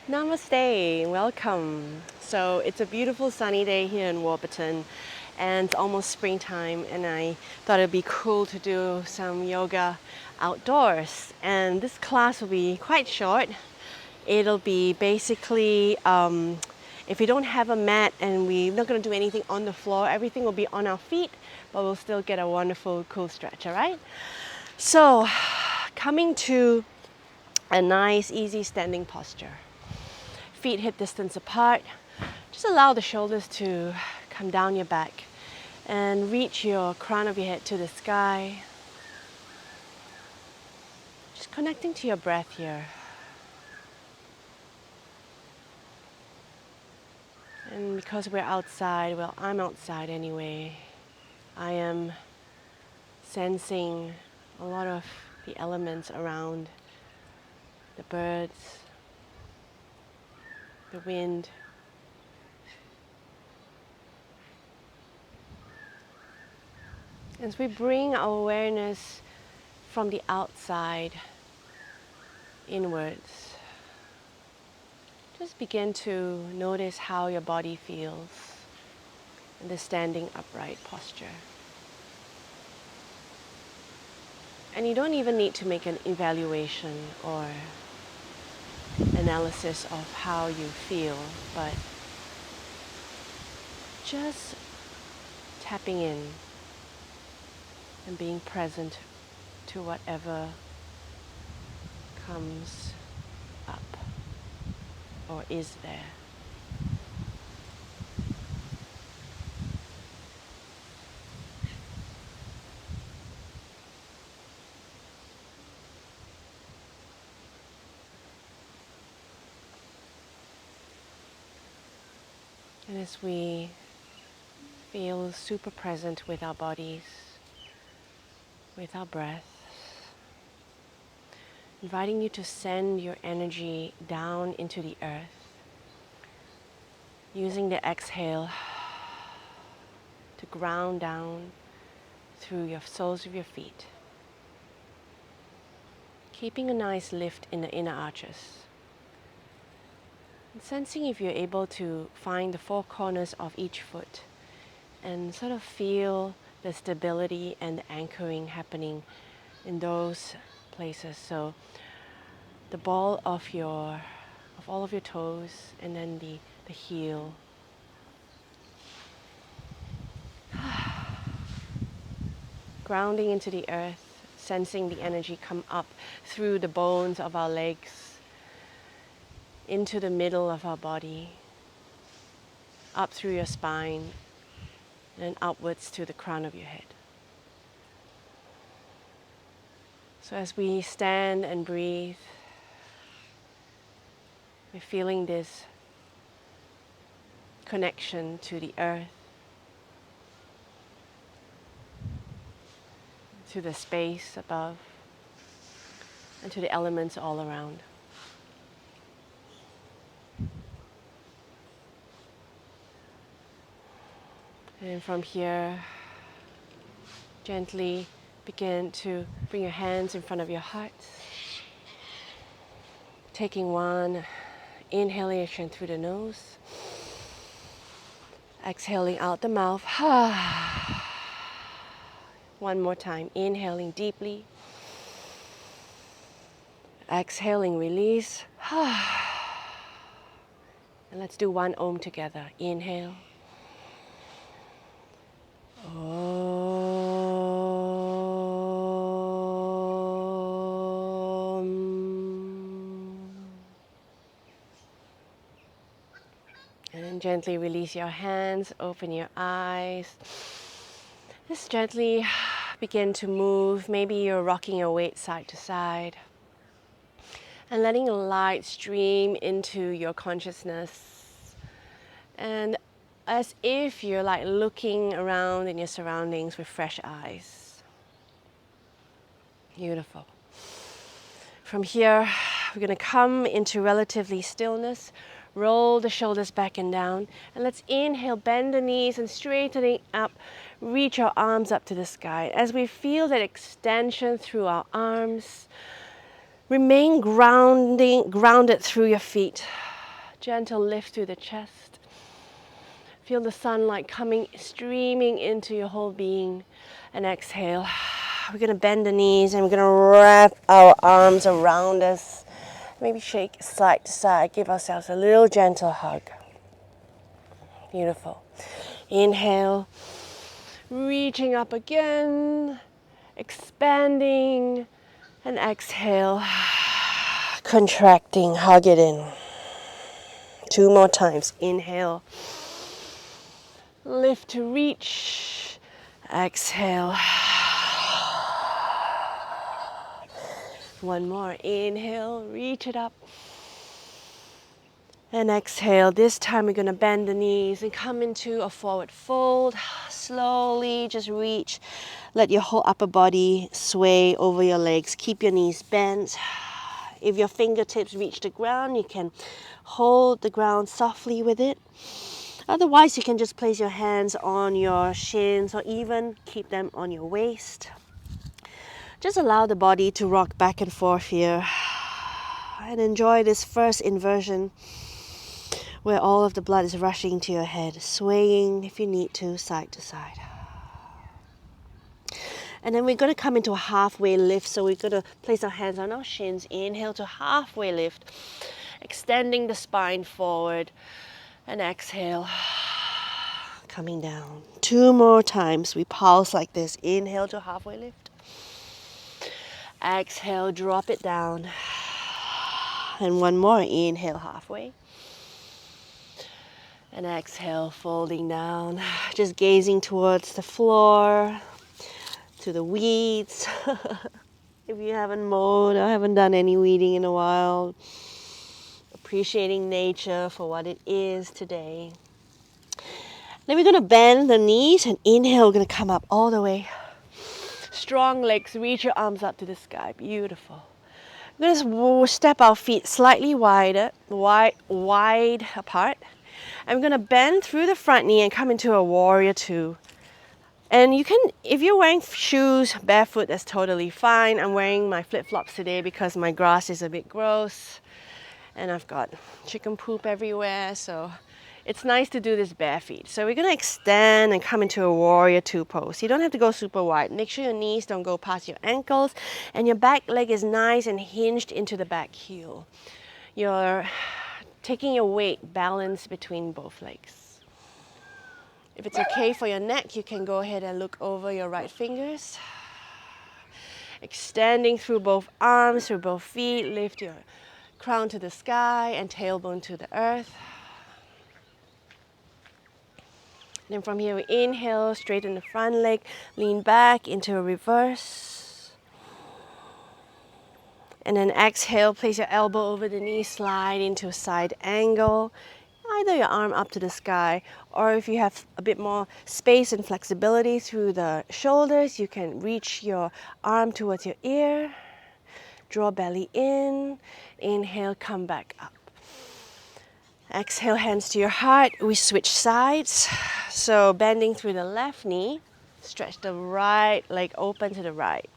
Namaste, welcome. So it's a beautiful sunny day here in Warburton and it's almost springtime and I thought it'd be cool to do some yoga outdoors. And this class will be quite short. It'll be basically, if we don't have a mat and we're not going to do anything on the floor, everything will be on our feet, but we'll still get a wonderful, cool stretch, all right? So coming to a nice, easy standing posture. Feet hip distance apart. Just allow the shoulders to come down your back and reach your crown of your head to the sky. Just connecting to your breath here. And because we're outside, well, I'm outside anyway, I am sensing a lot of the elements around the birds, the wind. As we bring our awareness from the outside inwards, just begin to notice how your body feels in the standing upright posture. And you don't even need to make an evaluation or analysis of how you feel, but just tapping in and being present to whatever comes up or is there. And as we feel super present with our bodies, with our breath, inviting you to send your energy down into the earth, using the exhale to ground down through your soles of your feet, keeping a nice lift in the inner arches. And sensing if you're able to find the four corners of each foot and sort of feel the stability and the anchoring happening in those places. So the ball of all of your toes and then the heel. Grounding into the earth, sensing the energy come up through the bones of our legs, into the middle of our body, up through your spine, and upwards to the crown of your head. So as we stand and breathe, we're feeling this connection to the earth, to the space above, and to the elements all around. And from here, gently begin to bring your hands in front of your heart. Taking one inhalation through the nose. Exhaling out the mouth. One more time, inhaling deeply. Exhaling, release. And let's do one Om together. Inhale. And gently release your hands, open your eyes. Just gently begin to move. Maybe you're rocking your weight side to side. And letting light stream into your consciousness. And as if you're like looking around in your surroundings with fresh eyes. Beautiful. From here, we're going to come into relatively stillness. Roll the shoulders back and down. And let's inhale, bend the knees and straightening up. Reach our arms up to the sky. As we feel that extension through our arms, remain grounded through your feet. Gentle lift through the chest. Feel the sunlight streaming into your whole being. And exhale. We're going to bend the knees and we're going to wrap our arms around us. Maybe shake side to side. Give ourselves a little gentle hug. Beautiful. Inhale. Reaching up again. Expanding. And exhale. Contracting. Hug it in. 2 more times. Inhale. Lift to reach. Exhale. 1 more. Inhale. Reach it up. And exhale. This time we're going to bend the knees and come into a forward fold. Slowly just reach. Let your whole upper body sway over your legs. Keep your knees bent. If your fingertips reach the ground, you can hold the ground softly with it. Otherwise, you can just place your hands on your shins or even keep them on your waist. Just allow the body to rock back and forth here and enjoy this first inversion where all of the blood is rushing to your head, swaying if you need to, side to side. And then we're going to come into a halfway lift, so we're going to place our hands on our shins. Inhale to halfway lift, extending the spine forward. And exhale, coming down. 2 more times. We pulse like this. Inhale to halfway lift. Exhale, drop it down. And 1 more. Inhale, halfway. And exhale, folding down. Just gazing towards the floor, to the weeds. If you haven't mowed or haven't done any weeding in a while, appreciating nature for what it is today. Then we're going to bend the knees and inhale. We're going to come up all the way. Strong legs. Reach your arms up to the sky. Beautiful. We're going to step our feet slightly wide apart. And we're going to bend through the front knee and come into a warrior 2. And you can, if you're wearing shoes, barefoot, that's totally fine. I'm wearing my flip-flops today because my grass is a bit gross. And I've got chicken poop everywhere, so it's nice to do this bare feet. So we're going to extend and come into a warrior 2 pose. You don't have to go super wide. Make sure your knees don't go past your ankles, and your back leg is nice and hinged into the back heel. You're taking your weight balance between both legs. If it's okay for your neck, you can go ahead and look over your right fingers. Extending through both arms, through both feet. Lift your crown to the sky and tailbone to the earth. Then from here we inhale, straighten the front leg, lean back into a reverse. And then exhale, place your elbow over the knee, slide into a side angle. Either your arm up to the sky, or if you have a bit more space and flexibility through the shoulders, you can reach your arm towards your ear. Draw belly in. Inhale, come back up. Exhale, hands to your heart. We switch sides. So bending through the left knee, stretch the right leg open to the right.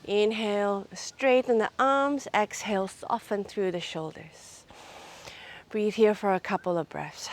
Inhale, straighten the arms. Exhale, soften through the shoulders. Breathe here for a couple of breaths.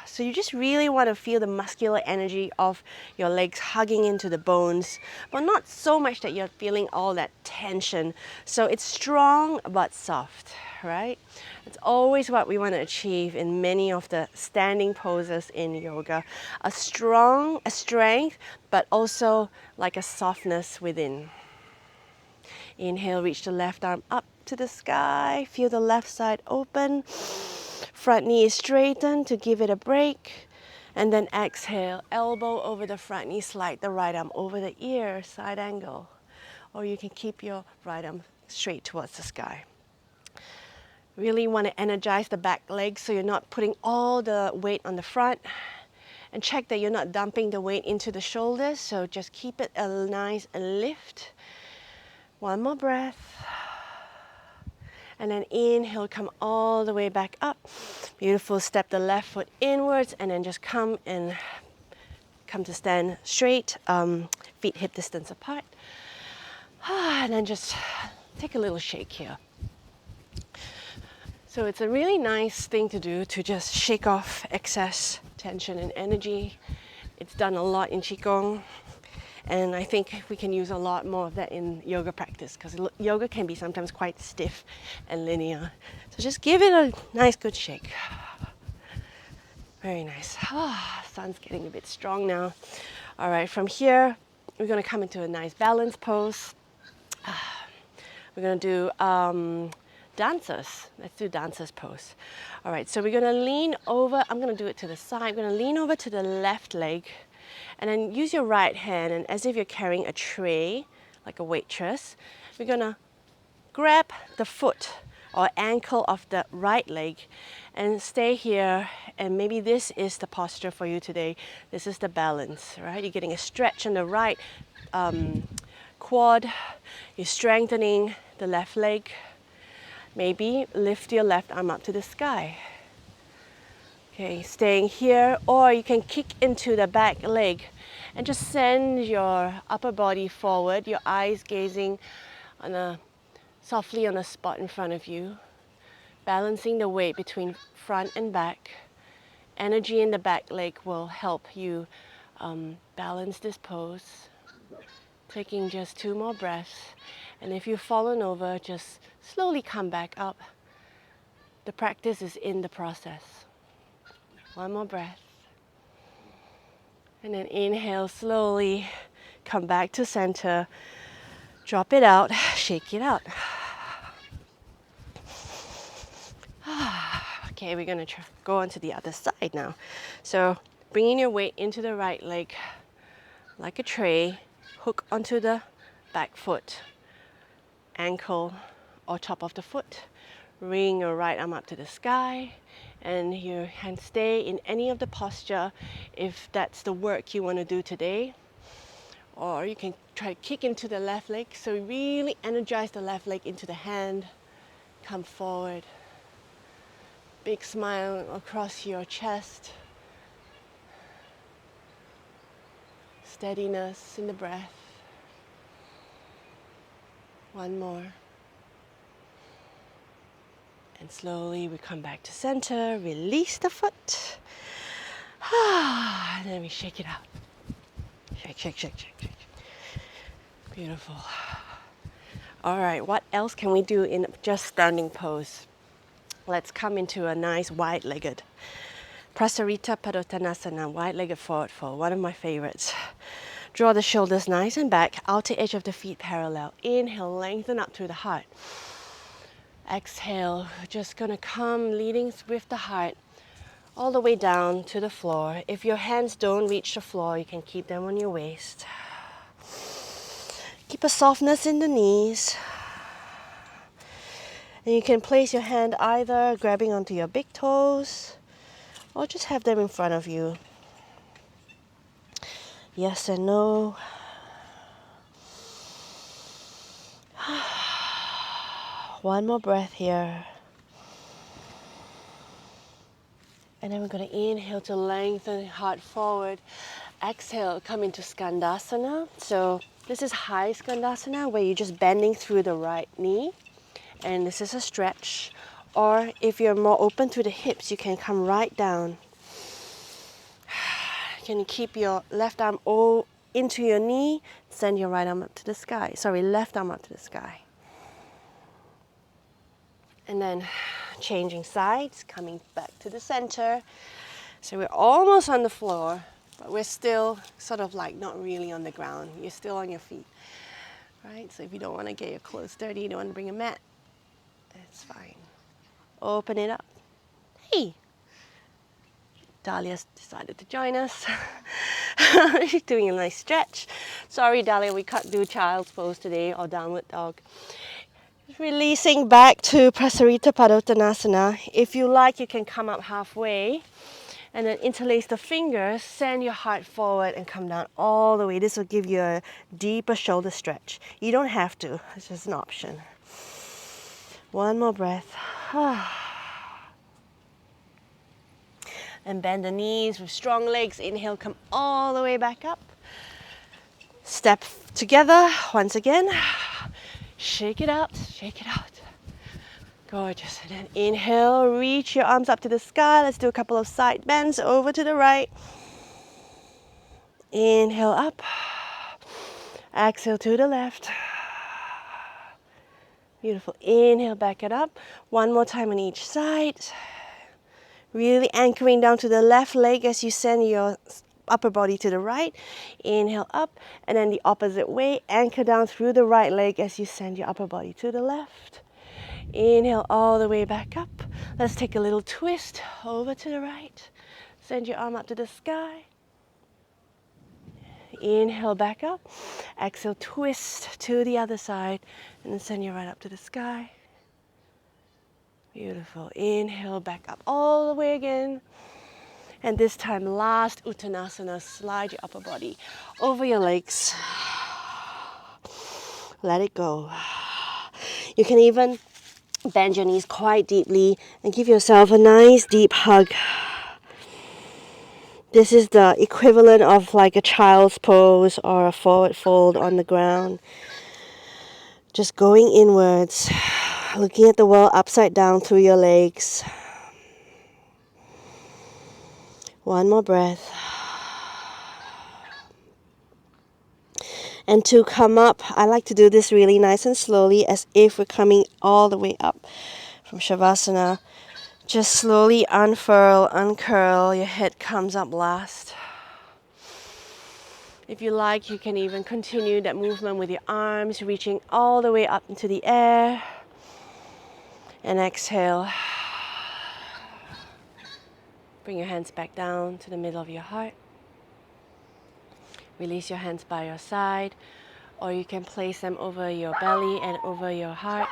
So you just really want to feel the muscular energy of your legs hugging into the bones, but not so much that you're feeling all that tension. So it's strong but soft, right? It's always what we want to achieve in many of the standing poses in yoga. A strength, but also like a softness within. Inhale, reach the left arm up to the sky. Feel the left side open. Front knee is straightened to give it a break. And then exhale, elbow over the front knee, slide the right arm over the ear, side angle. Or you can keep your right arm straight towards the sky. Really want to energize the back leg so you're not putting all the weight on the front. And check that you're not dumping the weight into the shoulders. So just keep it a nice lift. 1 more breath. And then inhale, come all the way back up. Beautiful. Step the left foot inwards and then just come to stand straight, feet hip distance apart. And then just take a little shake here. So it's a really nice thing to do to just shake off excess tension and energy. It's done a lot in Qigong, and I think we can use a lot more of that in yoga practice, because yoga can be sometimes quite stiff and linear. So just give it a nice good shake. Very nice. Sun's getting a bit strong now. All right, from here, we're going to come into a nice balance pose. We're going to do dancers. Let's do dancers pose. All right, so we're going to lean over. I'm going to do it to the side. We're going to lean over to the left leg and then use your right hand, and as if you're carrying a tray, like a waitress, we're going to grab the foot or ankle of the right leg and stay here. And maybe this is the posture for you today. This is the balance, right? You're getting a stretch on the right quad. You're strengthening the left leg. Maybe lift your left arm up to the sky. Okay, staying here, or you can kick into the back leg and just send your upper body forward, your eyes gazing softly on a spot in front of you, balancing the weight between front and back. Energy in the back leg will help you balance this pose. Taking just 2 more breaths, and if you've fallen over, just slowly come back up. The practice is in the process. 1 more breath. And then inhale slowly, come back to center, drop it out, shake it out. Okay, we're going to go on to the other side now. So bringing your weight into the right leg like a tray, hook onto the back foot, ankle or top of the foot. Bring your right arm up to the sky, and you can stay in any of the posture if that's the work you want to do today. Or you can try to kick into the left leg. So really energize the left leg into the hand. Come forward. Big smile across your chest. Steadiness in the breath. 1 more. And slowly we come back to center, release the foot. And then we shake it out. Shake, shake, shake, shake, shake. Beautiful. All right, what else can we do in just standing pose? Let's come into a nice wide-legged Prasarita Padottanasana, wide-legged forward fold, one of my favorites. Draw the shoulders nice and back, outer edge of the feet parallel. Inhale, lengthen up through the heart. Exhale, just gonna come leading with the heart all the way down to the floor. If your hands don't reach the floor, you can keep them on your waist. Keep a softness in the knees. And you can place your hand either grabbing onto your big toes or just have them in front of you. Yes and no. One more breath here. And then we're going to inhale to lengthen heart forward. Exhale, come into Skandasana. So this is high Skandasana, where you're just bending through the right knee. And this is a stretch. Or if you're more open to the hips, you can come right down. Can you keep your left arm all into your knee? Send your right arm up to the sky. Sorry, left arm up to the sky. And then changing sides, coming back to the center. So we're almost on the floor, but we're still sort of like not really on the ground. You're still on your feet, right? So if you don't want to get your clothes dirty, you don't want to bring a mat, it's fine. Open it up. Hey! Dahlia's decided to join us. She's doing a nice stretch. Sorry, Dahlia, we can't do child's pose today or downward dog. Releasing back to Prasarita Padottanasana. If you like, you can come up halfway and then interlace the fingers, send your heart forward and come down all the way. This will give you a deeper shoulder stretch. You don't have to, it's just an option. 1 more breath. And bend the knees with strong legs. Inhale, come all the way back up. Step together once again. Shake it out, shake it out. Gorgeous. And then inhale, reach your arms up to the sky. Let's do a couple of side bends over to the right. Inhale up. Exhale to the left. Beautiful. Inhale, back it up. One more time on each side. Really anchoring down to the left leg as you send your upper body to the right. Inhale up, and then the opposite way. Anchor down through the right leg as you send your upper body to the left. Inhale all the way back up. Let's take a little twist over to the right. Send your arm up to the sky. Inhale back up. Exhale, twist to the other side, and then send your right up to the sky. Beautiful. Inhale back up all the way again. And this time, last Uttanasana, slide your upper body over your legs. Let it go. You can even bend your knees quite deeply and give yourself a nice deep hug. This is the equivalent of like a child's pose or a forward fold on the ground. Just going inwards, looking at the world upside down through your legs. One more breath. And to come up, I like to do this really nice and slowly, as if we're coming all the way up from Shavasana. Just slowly unfurl, uncurl. Your head comes up last. If you like, you can even continue that movement with your arms reaching all the way up into the air. And exhale. Bring your hands back down to the middle of your heart. Release your hands by your side, or you can place them over your belly and over your heart.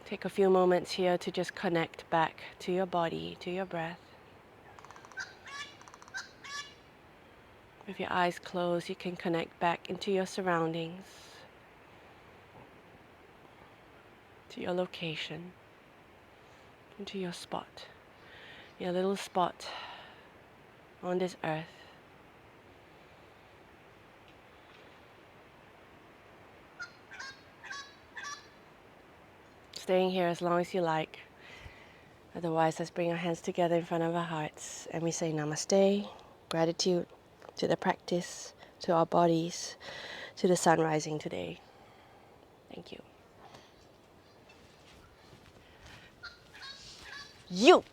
Take a few moments here to just connect back to your body, to your breath. With your eyes closed, you can connect back into your surroundings, to your location, into your spot, your little spot on this earth. Staying here as long as you like. Otherwise, let's bring our hands together in front of our hearts and we say namaste, gratitude to the practice, to our bodies, to the sun rising today. Thank you. You!